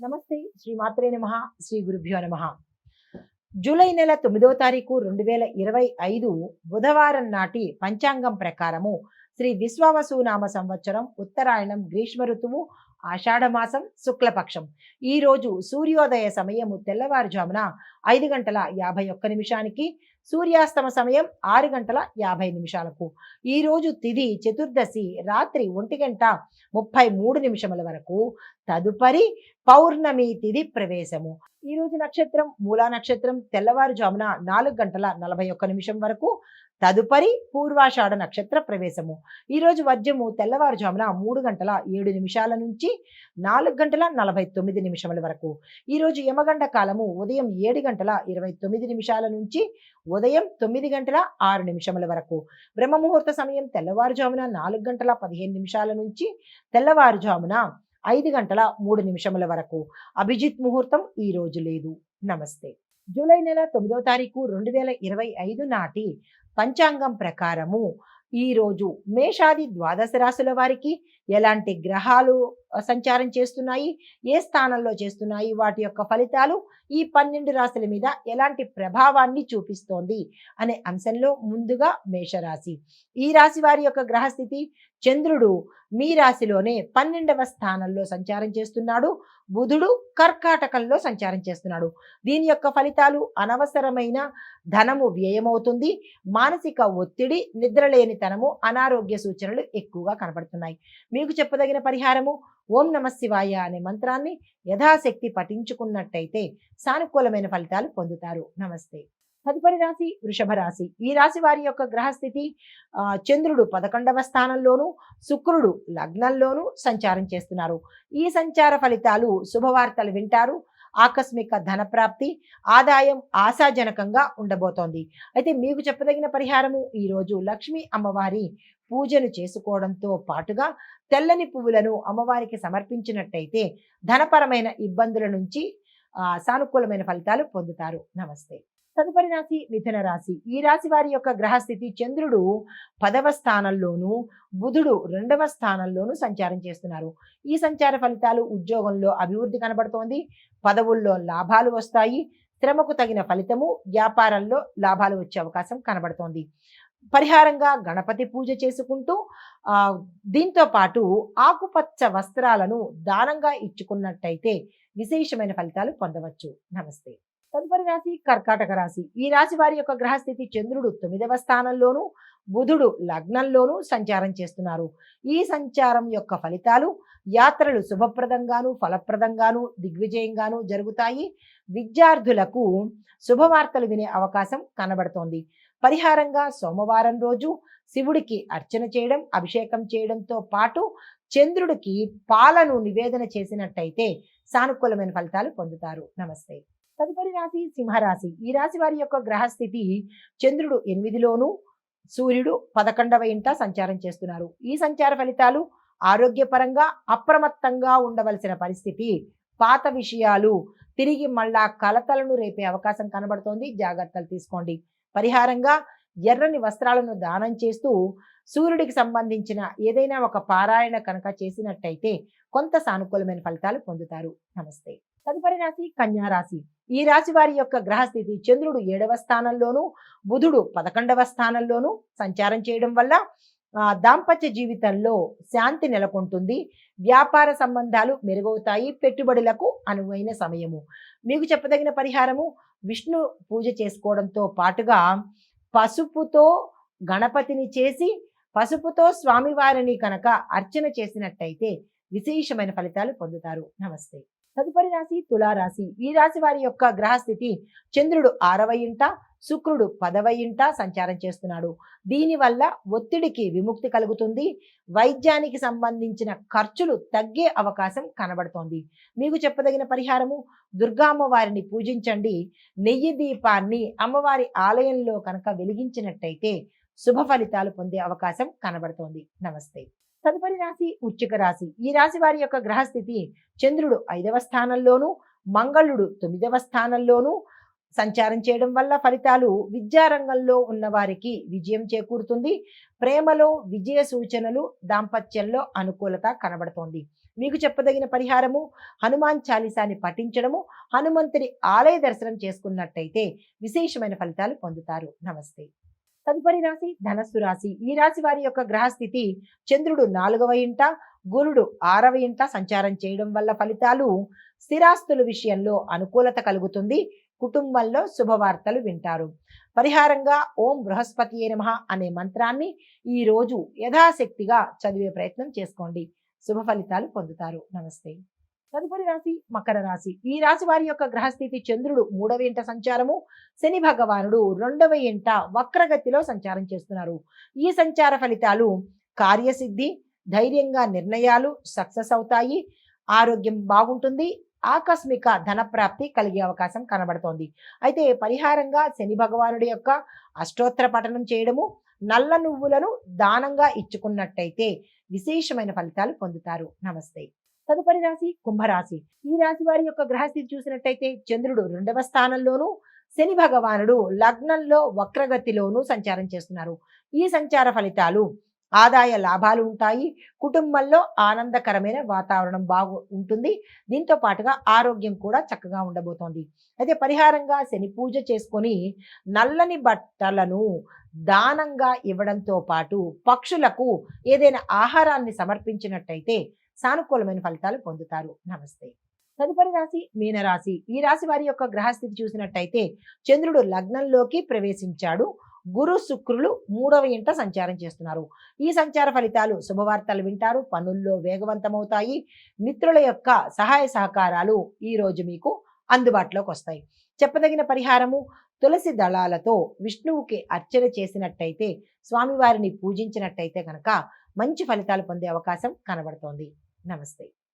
నమస్తే. శ్రీ మాత్రే నమః. శ్రీ గురుభ్యో నమః. జూలై నెల 9వ తారీఖు 2025 బుధవారం నాటి పంచాంగం ప్రకారము శ్రీ విశ్వావసునామ సంవత్సరం ఉత్తరాయణం గ్రీష్మ ఋతువు ఆషాఢమాసం శుక్లపక్షం. ఈ రోజు సూర్యోదయ సమయము తెల్లవారుజామున 5:51 సూర్యాస్తమ సమయం 6:50 ఈ రోజు తిథి చతుర్దశి రాత్రి 1:33 వరకు. తదుపరి పౌర్ణమి తిథి ప్రవేశము. ఈ రోజు నక్షత్రం మూలా నక్షత్రం తెల్లవారుజామున 4:41 వరకు. తదుపరి పూర్వాషాఢ నక్షత్ర ప్రవేశము. ఈ రోజు వర్జము తెల్లవారుజామున 3:07 నుంచి 4:49 వరకు. ఈ రోజు యమగండ కాలము ఉదయం 7:29 నుంచి ఉదయం 9:06 వరకు. బ్రహ్మముహూర్త సమయం తెల్లవారుజామున 4:15 నుంచి తెల్లవారుజామున 5:03 వరకు. అభిజిత్ ముహూర్తం ఈ రోజు లేదు. నమస్తే. జూలై నెల 9వ తారీఖు 2025 నాటి పంచాంగం ప్రకారము ఈ రోజు మేషాది ద్వాదశ రాశుల వారికి ఎలాంటి గ్రహాలు సంచారం చేస్తున్నాయి, ఏ స్థానంలో చేస్తున్నాయి, వాటి యొక్క ఫలితాలు ఈ 12 రాశుల మీద ఎలాంటి ప్రభావాన్ని చూపిస్తోంది అనే అంశంలో ముందుగా మేషరాశి. ఈ రాశి వారి యొక్క గ్రహస్థితి చంద్రుడు మీ రాశిలోనే 12వ స్థానంలో సంచారం చేస్తున్నాడు. బుధుడు కర్కాటకంలో సంచారం చేస్తున్నాడు. దీని యొక్క ఫలితాలు అనవసరమైన ధనము వ్యయమవుతుంది. మానసిక ఒత్తిడి, నిద్రలేనితనము, అనారోగ్య సూచనలు ఎక్కువగా కనబడుతున్నాయి. మీకు చెప్పదగిన పరిహారము ఓం నమః శివాయ అనే మంత్రాన్ని యథాశక్తి పఠించుకున్నట్టయితే సానుకూలమైన ఫలితాలు పొందుతారు. నమస్తే. తదుపరి రాశి వృషభ రాశి. ఈ రాశి వారి యొక్క గ్రహస్థితి చంద్రుడు 11వ స్థానంలోను, శుక్రుడు లగ్నంలోను సంచారం చేస్తున్నారు. ఈ సంచార ఫలితాలు శుభవార్తలు వింటారు. ఆకస్మిక ధనప్రాప్తి, ఆదాయం ఆశాజనకంగా ఉండబోతోంది. అయితే మీకు చెప్పదగిన పరిహారము ఈరోజు లక్ష్మీ అమ్మవారి పూజను చేసుకోవడంతో పాటుగా తెల్లని పువ్వులను అమ్మవారికి సమర్పించినట్టయితే ధనపరమైన ఇబ్బందుల నుంచి సానుకూలమైన ఫలితాలు పొందుతారు. నమస్తే. తదుపరి రాశి మిథున రాశి. ఈ రాశి వారి యొక్క గ్రహస్థితి చంద్రుడు 10వ స్థానంలోను, బుధుడు 2వ స్థానంలోను సంచారం చేస్తున్నారు. ఈ సంచార ఫలితాలు ఉద్యోగంలో అభివృద్ధి కనబడుతోంది. పదవుల్లో లాభాలు వస్తాయి. శ్రమకు తగిన ఫలితము, వ్యాపారంలో లాభాలు వచ్చే అవకాశం కనబడుతోంది. పరిహారంగా గణపతి పూజ చేసుకుంటూ దీంతో పాటు ఆకుపచ్చ వస్త్రాలను దానంగా ఇచ్చుకున్నట్టయితే విశేషమైన ఫలితాలు పొందవచ్చు. నమస్తే. తదుపరి రాశి కర్కాటక రాశి. ఈ రాశి వారి యొక్క గ్రహస్థితి చంద్రుడు 9వ స్థానంలోను, బుధుడు లగ్నంలోను సంచారం చేస్తున్నారు. ఈ సంచారం యొక్క ఫలితాలు యాత్రలు శుభప్రదంగాను, ఫలప్రదంగాను, దిగ్విజయంగాను జరుగుతాయి. విద్యార్థులకు శుభవార్తలు వినే అవకాశం కనబడుతోంది. పరిహారంగా సోమవారం రోజు శివుడికి అర్చన చేయడం, అభిషేకం చేయడంతో పాటు చంద్రుడికి పాలను నివేదన చేసినట్టయితే సానుకూలమైన ఫలితాలు పొందుతారు. నమస్తే. తదుపరి రాశి సింహరాశి. ఈ రాశి వారి యొక్క గ్రహస్థితి చంద్రుడు 8లోను, సూర్యుడు 11వ ఇంట సంచారం చేస్తున్నారు. ఈ సంచార ఫలితాలు ఆరోగ్యపరంగా అప్రమత్తంగా ఉండవలసిన పరిస్థితి. పాత విషయాలు తిరిగి మళ్ళా కలతలను రేపే అవకాశం కనబడుతోంది. జాగ్రత్తలు తీసుకోండి. పరిహారంగా ఎర్రని వస్త్రాలను దానం చేస్తూ సూర్యుడికి సంబంధించిన ఏదైనా ఒక పారాయణ కనుక చేసినట్టయితే కొంత సానుకూలమైన ఫలితాలు పొందుతారు. నమస్తే. తదుపరి రాశి కన్యా రాశి. ఈ రాశి వారి యొక్క గ్రహస్థితి చంద్రుడు 7వ స్థానంలోను, బుధుడు 11వ స్థానంలోను సంచారం చేయడం వల్ల దాంపత్య జీవితంలో శాంతి నెలకొంటుంది. వ్యాపార సంబంధాలు మెరుగవుతాయి. పెట్టుబడులకు అనువైన సమయము. మీకు చెప్పదగిన పరిహారము విష్ణు పూజ చేసుకోవడంతో పాటుగా పసుపుతో గణపతిని చేసి పసుపుతో స్వామివారిని కనుక అర్చన చేసినట్టయితే విశేషమైన ఫలితాలు పొందుతారు. నమస్తే. తదుపరి రాశి తులారాశి. ఈ రాశి వారి యొక్క గ్రహస్థితి చంద్రుడు 6వ ఇంట, శుక్రుడు 10వ ఇంట సంచారం చేస్తున్నాడు. దీనివల్ల ఒత్తిడికి విముక్తి కలుగుతుంది. వైద్యానికి సంబంధించిన ఖర్చులు తగ్గే అవకాశం కనబడుతోంది. మీకు చెప్పదగిన పరిహారము దుర్గా అమ్మవారిని పూజించండి. నెయ్యి దీపాన్ని అమ్మవారి ఆలయంలో కనుక వెలిగించినట్టయితే శుభ ఫలితాలు పొందే అవకాశం కనబడుతోంది. నమస్తే. తదుపరి రాశి వృశ్చిక రాశి. ఈ రాశి వారి యొక్క గ్రహస్థితి చంద్రుడు 5వ స్థానంలోను, మంగళుడు 9వ స్థానంలోను సంచారం చేయడం వల్ల ఫలితాలు విద్యారంగంలో ఉన్న వారికి విజయం చేకూరుతుంది. ప్రేమలో విజయ సూచనలు, దాంపత్యంలో అనుకూలత కనబడుతోంది. మీకు చెప్పదగిన పరిహారము హనుమాన్ చాలీసాని పఠించడము, హనుమంతుడి ఆలయ దర్శనం చేసుకున్నట్టయితే విశేషమైన ఫలితాలు పొందుతారు. నమస్తే. తదుపరి రాశి ధనస్సు రాశి. ఈ రాశి వారి యొక్క గ్రహస్థితి చంద్రుడు 4వ ఇంట, గురుడు 6వ ఇంట సంచారం చేయడం వల్ల ఫలితాలు స్థిరాస్తుల విషయంలో అనుకూలత కలుగుతుంది. కుటుంబంలో శుభవార్తలు వింటారు. పరిహారంగా ఓం బృహస్పతియే నమః అనే మంత్రాన్ని ఈ రోజు యథాశక్తిగా చదివే ప్రయత్నం చేసుకోండి. శుభ ఫలితాలు పొందుతారు. నమస్తే. తదుపరి రాశి మకర రాశి. ఈ రాశి వారి యొక్క గ్రహస్థితి చంద్రుడు 3వ ఇంట సంచారము, శని భగవానుడు 2వ ఇంట వక్రగతిలో సంచారం చేస్తున్నారు. ఈ సంచార ఫలితాలు కార్యసిద్ధి, ధైర్యంగా నిర్ణయాలు సక్సెస్ అవుతాయి, ఆరోగ్యం బాగుంటుంది, ఆకస్మిక ధనప్రాప్తి కలిగే అవకాశం కనబడుతోంది. అయితే పరిహారంగా శని భగవానుడి యొక్క అష్టోత్తర పఠనం చేయడము, నల్ల నువ్వులను దానంగా ఇచ్చుకున్నట్టయితే విశేషమైన ఫలితాలు పొందుతారు. నమస్తే. తదుపరి రాశి కుంభరాశి. ఈ రాశి వారి యొక్క గ్రహస్థితి చూసినట్టయితే చంద్రుడు 2వ స్థానంలోను, శని భగవానుడు లగ్నంలో వక్రగతిలోను సంచారం చేస్తున్నారు. ఈ సంచార ఫలితాలు ఆదాయ లాభాలు ఉంటాయి, కుటుంబంలో ఆనందకరమైన వాతావరణం ఉంటుంది. దీంతో పాటుగా ఆరోగ్యం కూడా చక్కగా ఉండబోతోంది. అయితే పరిహారంగా శని పూజ చేసుకొని నల్లని బట్టలను దానంగా ఇవ్వడంతో పాటు పక్షులకు ఏదైనా ఆహారాన్ని సమర్పించినట్టయితే సానుకూలమైన ఫలితాలు పొందుతారు. నమస్తే. తదుపరి రాశి మీనరాశి. ఈ రాశి వారి యొక్క గ్రహస్థితి చూసినట్టయితే చంద్రుడు లగ్నంలోకి ప్రవేశించాడు, గురు శుక్రులు 3వ ఇంట సంచారం చేస్తున్నారు. ఈ సంచార ఫలితాలు శుభవార్తలు వింటారు, పనుల్లో వేగవంతమవుతాయి, మిత్రుల యొక్క సహాయ సహకారాలు ఈ రోజు మీకు అందుబాటులోకి వస్తాయి. చెప్పదగిన పరిహారము తులసి దళాలతో విష్ణువుకి అర్చన చేసినట్టయితే, స్వామివారిని పూజించినట్టయితే కనుక మంచి ఫలితాలు పొందే అవకాశం కనబడుతోంది. నమస్తే.